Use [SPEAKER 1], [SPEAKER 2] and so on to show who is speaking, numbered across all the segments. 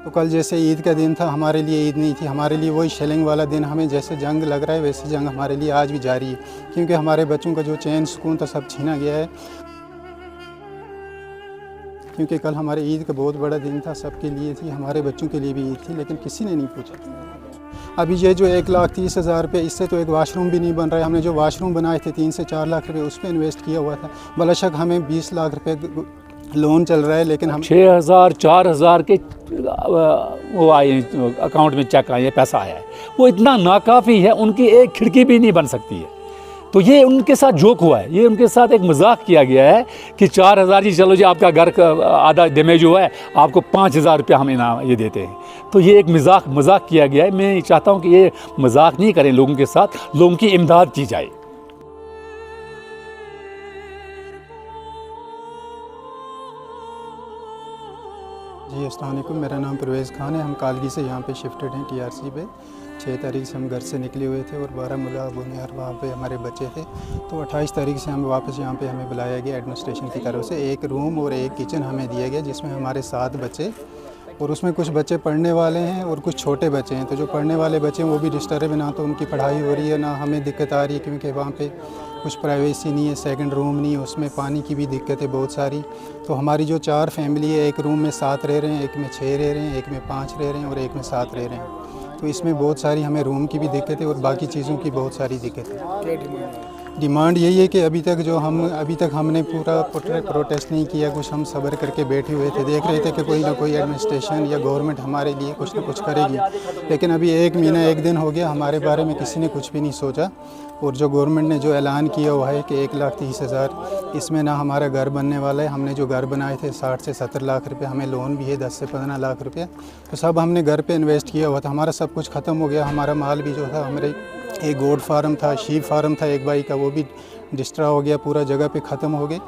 [SPEAKER 1] तो कल जैसे ईद का दिन था, हमारे लिए ईद नहीं थी, हमारे लिए वही शेलिंग वाला दिन, हमें जैसे जंग लग रहा है वैसे जंग हमारे लिए आज भी जारी है, क्योंकि हमारे बच्चों का जो चैन सुकून था सब छीना गया है। क्योंकि कल हमारे ईद का बहुत बड़ा दिन था, सबके लिए थी, हमारे बच्चों के लिए भी ईद थी, लेकिन किसी ने नहीं पूछा। अभी ये जो 1,30,000 रुपये, इससे तो एक वाशरूम भी नहीं बन रहा है। हमने जो वाशरूम बनाए थे 3 से 4 लाख रुपए उस पर इन्वेस्ट किया हुआ था। बेशक हमें 20 लाख रुपए लोन चल रहा है, लेकिन हम
[SPEAKER 2] 6,000 4,000 के वो आए अकाउंट में, चेक आए, पैसा आया है, वो इतना नाकाफ़ी है, उनकी एक खिड़की भी नहीं बन सकती है। तो ये उनके साथ जोक हुआ है, ये उनके साथ एक मजाक किया गया है कि 4,000 जी चलो जी आपका घर का आधा डैमेज हुआ है, आपको 5,000 रुपया हम इनाम ये देते हैं। तो ये एक मजाक किया गया है। मैं चाहता हूँ कि ये मजाक नहीं करें लोगों के साथ, लोगों की इमदाद की जाए।
[SPEAKER 1] जी अस्सलाम वालेकुम, मेरा नाम परवेज़ खान है। हम कालगी से यहाँ पे शिफ्टेड हैं TRC पे। 6 तारीख से हम घर से निकले हुए थे और बारामूला बुनियार वहाँ पे हमारे बच्चे थे। तो 28 तारीख से हम वापस यहाँ पे हमें बुलाया गया एडमिनिस्ट्रेशन की तरफ से। एक रूम और एक किचन हमें दिया गया, जिसमें हमारे 7 बच्चे, और उसमें कुछ बच्चे पढ़ने वाले हैं और कुछ छोटे बच्चे हैं। तो जो पढ़ने वाले बच्चे हैं वो भी डिस्टर्ब है, ना तो उनकी पढ़ाई हो रही है, ना हमें दिक्कत आ रही है, क्योंकि वहाँ पे कुछ प्राइवेसी नहीं है, सेकंड रूम नहीं है, उसमें पानी की भी दिक्कत है बहुत सारी। तो हमारी जो 4 फैमिली है, एक रूम में 7 रह रहे हैं, एक में 6 रह रहे हैं, एक में 5 रह रहे हैं और एक में 7 रह रहे हैं। तो इसमें बहुत सारी हमें रूम की भी दिक्कत है और बाकी चीज़ों की बहुत सारी दिक्कत है। डिमांड यही है कि अभी तक हमने पूरा प्रोटेस्ट नहीं किया, कुछ हम सब्र करके बैठे हुए थे, देख रहे थे कि कोई ना कोई एडमिनिस्ट्रेशन या गवर्नमेंट हमारे लिए कुछ ना कुछ करेगी। लेकिन अभी 1 महीना 1 दिन हो गया, हमारे बारे में किसी ने कुछ भी नहीं सोचा। और जो गवर्नमेंट ने जो ऐलान किया हुआ है कि 1,30,000, इसमें ना हमारा घर बनने वाला है। हमने जो घर बनाए थे 60 से 70 लाख रुपए, हमें लोन भी है 10 से 15 लाख रुपये, तो सब हमने घर पे इन्वेस्ट किया हुआ था। हमारा सब कुछ ख़त्म हो गया। हमारा माल भी जो था, हमारे एक गोट फार्म था, शीप फार्म था एक भाई का, वो भी डिस्ट्रा हो गया, पूरा जगह पे ख़त्म हो गए।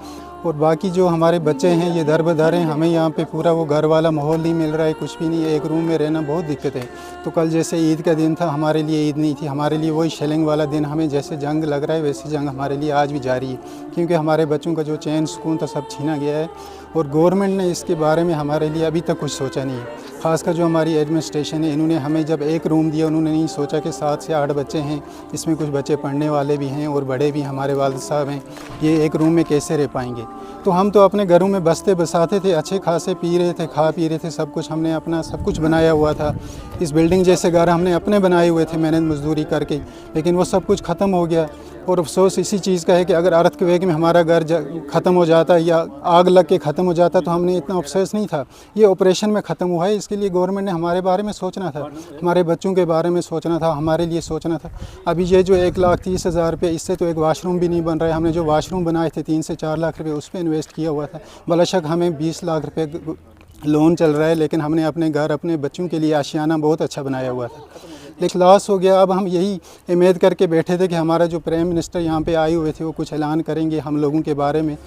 [SPEAKER 1] और बाकी जो हमारे बच्चे हैं ये दर बदर हैं, हमें यहाँ पे पूरा वो घर वाला माहौल नहीं मिल रहा है, कुछ भी नहीं है, एक रूम में रहना बहुत दिक्कत है। तो कल जैसे ईद का दिन था, हमारे लिए ईद नहीं थी, हमारे लिए वही शेलिंग वाला दिन, हमें जैसे जंग लग रहा है वैसे जंग हमारे लिए आज भी जारी है, क्योंकि हमारे बच्चों का जो चैन सुकून था सब छीना गया है। और गवर्नमेंट ने इसके बारे में हमारे लिए अभी तक कुछ सोचा नहीं है। ख़ासकर जो हमारी एडमिनिस्ट्रेशन है, इन्होंने हमें जब एक रूम दिया, उन्होंने नहीं सोचा कि 7 से 8 बच्चे हैं, इसमें कुछ बच्चे पढ़ने वाले भी हैं और बड़े भी हमारे वालिद साहब हैं, ये एक रूम में कैसे रह पाएंगे। तो हम तो अपने घरों में बसते बसाते थे, अच्छे खासे पी रहे थे, खा पी रहे थे, सब कुछ हमने अपना सब कुछ बनाया हुआ था। इस बिल्डिंग जैसे घर हमने अपने बनाए हुए थे मेहनत मजदूरी करके, लेकिन वो सब कुछ ख़त्म हो गया। और अफसोस इसी चीज़ का है कि अगर अर्थक्वेक में हमारा घर ख़त्म हो जाता या आग लग के ख़त्म हो जाता तो हमने इतना अफसोस नहीं था। ये ऑपरेशन में ख़त्म हुआ है, इसके लिए गवर्नमेंट ने हमारे बारे में सोचना था, हमारे बच्चों के बारे में सोचना था, हमारे लिए सोचना था। अभी ये जो 1,30,000 रुपये, इससे तो एक वाशरूम भी नहीं बन रहा है। हमने जो वाशरूम बनाए थे 3 से 4 लाख रुपये उस पर इन्वेस्ट किया हुआ था। बेशक हमें 20 लाख रुपये लोन चल रहा है, लेकिन हमने अपने घर, अपने बच्चों के लिए आशियाना बहुत अच्छा बनाया हुआ था, लेकिन लॉस हो गया। अब हम यही उम्मीद करके बैठे थे कि हमारा जो प्राइम मिनिस्टर यहाँ पे आए हुए थे वो कुछ ऐलान करेंगे हम लोगों के बारे में,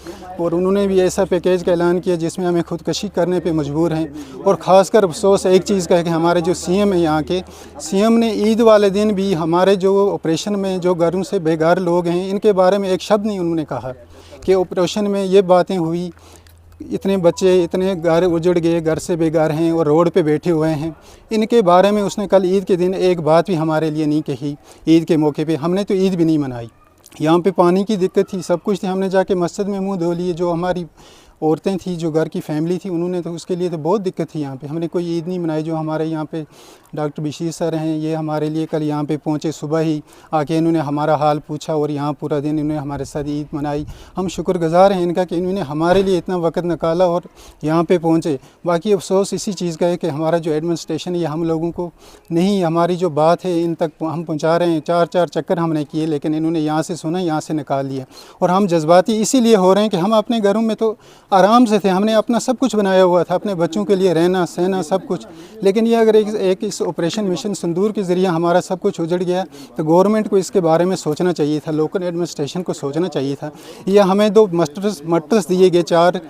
[SPEAKER 1] और उन्होंने भी ऐसा पैकेज का ऐलान किया जिसमें हमें खुदकशी करने पे मजबूर हैं। और ख़ासकर अफसोस एक चीज़ का है कि हमारे जो CM हैं यहाँ के, CM ने ईद वाले दिन भी हमारे जो ऑपरेशन में जो घरों से बेघर लोग हैं इनके बारे में एक शब्द नहीं उन्होंने कहा कि ऑपरेशन में ये बातें हुई, इतने बच्चे, इतने घर उजड़ गए, घर से बेघर हैं और रोड पे बैठे हुए हैं, इनके बारे में उसने कल ईद के दिन एक बात भी हमारे लिए नहीं कही। ईद के मौके पे हमने तो ईद भी नहीं मनाई। यहाँ पे पानी की दिक्कत थी, सब कुछ थी, हमने जाके मस्जिद में मुंह धो लिए। जो हमारी औरतें थी, जो घर की फैमिली थी, उन्होंने तो उसके लिए तो बहुत दिक्कत थी। यहाँ पे हमने कोई ईद नहीं मनाई। जो हमारे यहाँ पे डॉक्टर बशीर सर हैं, ये हमारे लिए कल यहाँ पे पहुँचे, सुबह ही आके इन्होंने हमारा हाल पूछा और यहाँ पूरा दिन इन्होंने हमारे साथ ईद मनाई। हम शुक्रगुज़ार हैं इनका कि इन्होंने हमारे लिए इतना वक्त निकाला और यहाँ पे पहुँचे। बाकी अफसोस इसी चीज़ का है कि हमारा जो एडमिनिस्ट्रेशन है, हम लोगों को नहीं, हमारी जो बात है इन तक हम पहुँचा रहे हैं। 4 चक्कर हमने किए, लेकिन इन्होंने यहाँ से सुना, यहाँ से निकाल लिया। और हम जज्बाती इसीलिए हो रहे हैं कि हम अपने घरों में तो आराम से थे, हमने अपना सब कुछ बनाया हुआ था, अपने बच्चों के लिए रहना सहना सब कुछ। लेकिन ये अगर एक इस ऑपरेशन मिशन सिंदूर के ज़रिए हमारा सब कुछ उजड़ गया तो गवर्नमेंट को इसके बारे में सोचना चाहिए था, लोकल एडमिनिस्ट्रेशन को सोचना चाहिए था। या हमें 2 मटर्स दिए गए 4,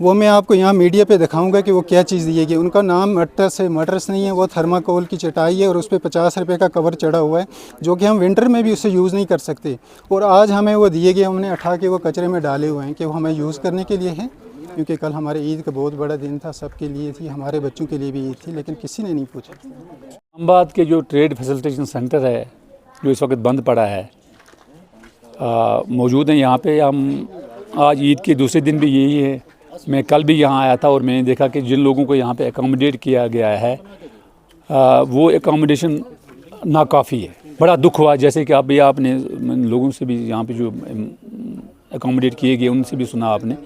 [SPEAKER 1] वो मैं आपको यहाँ मीडिया पे दिखाऊंगा कि वो क्या चीज़ दिए गई। उनका नाम मटर्स नहीं है, वो थर्माकोल की चटाई है और उस पर 50 रुपये का कवर चढ़ा हुआ है, जो कि हम विंटर में भी उसे यूज़ नहीं कर सकते। और आज हमें वो दिए गए, हमने उठा के वो कचरे में डाले हुए हैं कि वो हमें यूज़ करने के लिए हैं। क्योंकि कल हमारे ईद का बहुत बड़ा दिन था, सबके लिए थी, हमारे बच्चों के लिए भी ईद थी, लेकिन किसी ने नहीं पूछा।
[SPEAKER 2] इस्लामाबाद के जो ट्रेड फैसिलिटेशन सेंटर है जो इस वक्त बंद पड़ा है, मौजूद हैं यहाँ पे। हम आज ईद के दूसरे दिन भी यही है। मैं कल भी यहाँ आया था और मैंने देखा कि जिन लोगों को यहाँ पे एकोमोडेट किया गया है वो एकोमोडेशन नाकाफ़ी है। बड़ा दुख हुआ, जैसे कि अभी आपने लोगों से भी यहाँ पे जो एकोमोडेट किए गए उनसे भी सुना आपने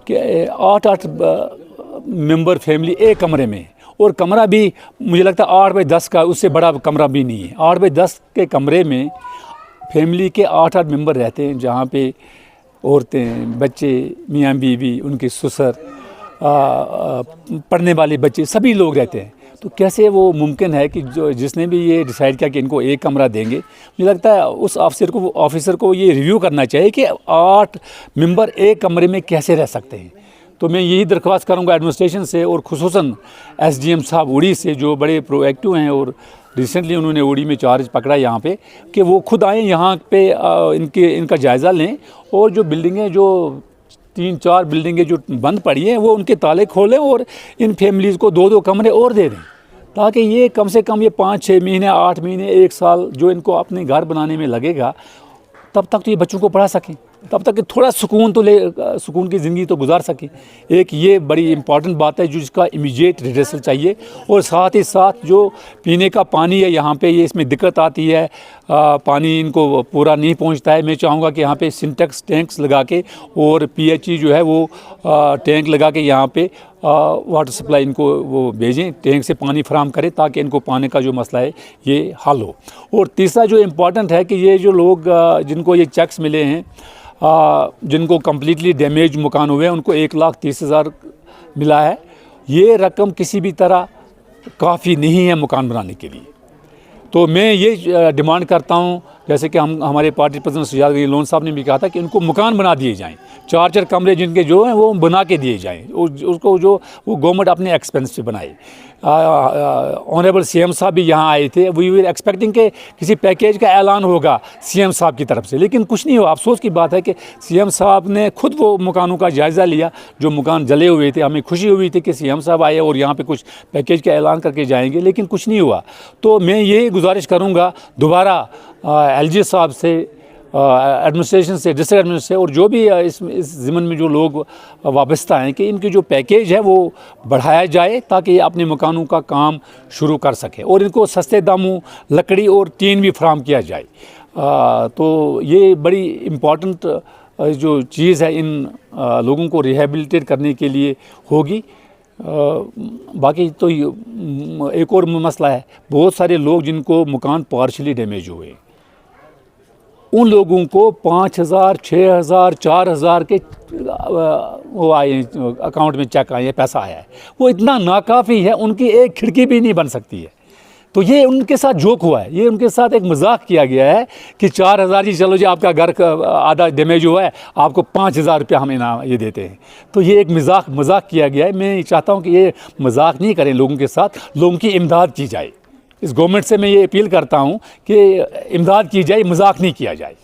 [SPEAKER 2] कि 8-8 मेंबर फैमिली एक कमरे में, और कमरा भी मुझे लगता है 8 बाई 10 का, उससे बड़ा कमरा भी नहीं है। 8 बाई 10 के कमरे में फैमिली के 8-8 मेंबर रहते हैं, जहाँ पे औरतें, बच्चे, मियाँ बीवी, उनके ससुर, पढ़ने वाले बच्चे, सभी लोग रहते हैं। तो कैसे वो मुमकिन है कि जो जिसने भी ये डिसाइड किया कि इनको एक कमरा देंगे, मुझे लगता है उस ऑफिसर को ये रिव्यू करना चाहिए कि 8 मेंबर एक कमरे में कैसे रह सकते हैं। तो मैं यही दरख्वास्त करूंगा एडमिनिस्ट्रेशन से और खुसूसन SDM साहब उड़ी से, जो बड़े प्रोएक्टिव हैं और रिसेंटली उन्होंने उड़ी में चार्ज पकड़ा यहाँ पे, कि वो खुद आएँ यहाँ पे, इनका जायज़ा लें और जो बिल्डिंगें, जो 3-4 बिल्डिंगें जो बंद पड़ी हैं, वो उनके ताले खोलें और इन फैमिलीज़ को 2-2 कमरे और दे दें, ताकि ये कम से कम ये 5-6 महीने, 8 महीने, 1 साल जो इनको अपने घर बनाने में लगेगा, तब तक तो ये बच्चों को पढ़ा सकें, तब तक कि थोड़ा सुकून की ज़िंदगी तो गुजार सकें। एक ये बड़ी इम्पॉर्टेंट बात है जिसका इमीडिएट रिड्रेसल चाहिए। और साथ ही साथ जो पीने का पानी है यहाँ पे, ये इसमें दिक्कत आती है, पानी इनको पूरा नहीं पहुँचता है। मैं चाहूँगा कि यहाँ पे सिंटेक्स टैंक्स लगा के और PHE जो है वो टैंक लगा के यहाँ पे वाटर सप्लाई इनको वो भेजें, टैंक से पानी फराहम करें, ताकि इनको पानी का जो मसला है ये हल हो। और तीसरा जो इम्पॉर्टेंट है कि ये जो लोग जिनको ये चेक्स मिले हैं, जिनको कम्प्लीटली डैमेज मकान हुए हैं, उनको 1,30,000 मिला है। ये रकम किसी भी तरह काफ़ी नहीं है मकान बनाने के लिए। तो मैं ये डिमांड करता हूँ, जैसे कि हमारे पार्टी प्रेसिडेंट सजाद गनी लोन साहब ने भी कहा था कि इनको मकान बना दिए जाएं, 4-4 कमरे जिनके जो हैं वो बना के दिए जाएं, उसको जो वो गवर्नमेंट अपने एक्सपेंस से बनाए। ऑनरेबल CM साहब भी यहाँ आए थे, वी वर एक्सपेक्टिंग के किसी पैकेज का ऐलान होगा CM साहब की तरफ से, लेकिन कुछ नहीं हुआ। अफसोस की बात है कि CM साहब ने खुद वो मकानों का जायज़ा लिया जो मकान जले हुए थे। हमें खुशी हुई थी कि CM साहब आए और यहाँ पे कुछ पैकेज का ऐलान करके जाएंगे, लेकिन कुछ नहीं हुआ। तो मैं ये गुजारिश करूँगा दोबारा LG साहब से, एडमिनिस्ट्रेशन से, डिस्ट्रिक्ट एडमिनिस्ट्रेशन से, और जो भी इस ज़िम्मन में जो लोग वाबस्ता हैं, कि इनकी जो पैकेज है वो बढ़ाया जाए, ताकि ये अपने मकानों का काम शुरू कर सकें और इनको सस्ते दामों लकड़ी और टीन भी फराहम किया जाए। तो ये बड़ी इम्पॉर्टेंट जो चीज़ है इन लोगों को रिहेबिलिटेट करने के लिए होगी। बाकी तो एक और मसला है, बहुत सारे लोग जिनको मकान पार्शली डैमेज हुए, उन लोगों को 5,000, 6,000, 4,000 के वो आए, अकाउंट में चेक आए, पैसा आया है। वो इतना नाकाफ़ी है, उनकी एक खिड़की भी नहीं बन सकती है। तो ये उनके साथ जोक हुआ है, ये उनके साथ एक मजाक किया गया है कि 4,000 जी, चलो जी आपका घर का आधा डैमेज हुआ है, आपको 5,000 रुपया हम इनाम ये देते हैं। तो ये एक मजाक किया गया है। मैं चाहता हूँ कि ये मजाक नहीं करें लोगों के साथ, लोगों की इमदाद की जाए। इस गवर्नमेंट से मैं ये अपील करता हूँ कि इमदाद की जाए, मजाक नहीं किया जाए।